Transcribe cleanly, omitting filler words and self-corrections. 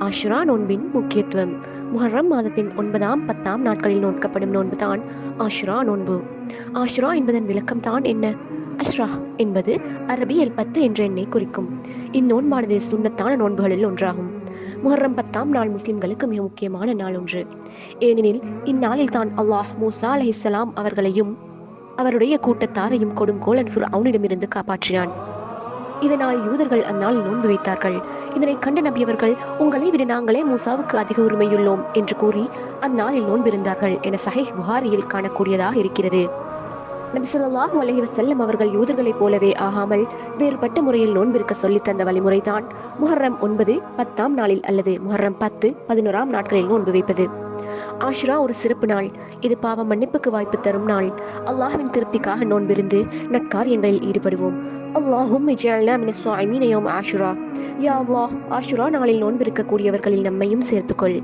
ஆஷுரா நோன்பின் முக்கியத்துவம். முஹர்ரம் மாதத்தின் 9ஆம் 10ஆம் நாட்களில் நோக்கப்படும் நோன்புதான் ஆஷுரா நோன்பு. ஆஷுரா என்பதன் விளக்கம் தான் என்ன? அஷ்ரா என்பது அரபியில் 10 என்ற எண்ணை குறிக்கும். இந்நோன்பானது சுன்னத்தான நோன்புகளில் ஒன்றாகும். முஹர்ரம் 10ஆம் நாள் முஸ்லிம்களுக்கு மிக முக்கியமான நாள் ஒன்று. ஏனெனில் இந்நாளில் தான் அல்லாஹ் மூசா அலைஹிஸ்ஸலாம் அவர்களையும் அவருடைய கூட்டத்தாரையும் கொடுங்கோலன் ஃபிர்அவுனிடமிருந்து காப்பாற்றினான். இதனால் யூதர்கள் அந்நாளில் நோன்பு வைத்தார்கள். இதனை கண்ட நபி அவர்கள், உங்களை விட நாங்களே மூசாவுக்கு அதிக உரிமையுள்ளோம் என்று கூறி அந்நாளில் நோன்பிருந்தார்கள் என சஹீஹ் புகாரியில் காணக்கூடியதாக இருக்கிறது. நபி ஸல்லல்லாஹு அலைஹி வஸல்லம் அவர்கள் யூதர்களைப் போலவே ஆகாமல் வேறுபட்ட முறையில் நோன்பிருக்க சொல்லித் தந்த வழிமுறைதான் முஹர்ரம் 9, 10ஆம் நாளில் அல்லது முஹர்ரம் 10, 11ஆம் நாட்களில் நோன்பு வைப்பது. ஆஷுரா ஒரு சிறப்பு நாள். இது பாவ மன்னிப்புக்கு வாய்ப்பு தரும் நாள். அல்லாஹ்வின் திருப்திக்காக நோன்பிருந்து நற்காரியங்களில் ஈடுபடுவோம். அல்லாஹும்ம இஜ்அல்னா மினஸ் ஸாயிமீன யௌம ஆஷுரா. யா அல்லாஹ், ஆஷுரா நாளில் நோன்பிருக்கக்கூடியவர்களில் நம்மையும் சேர்த்துக்கொள்.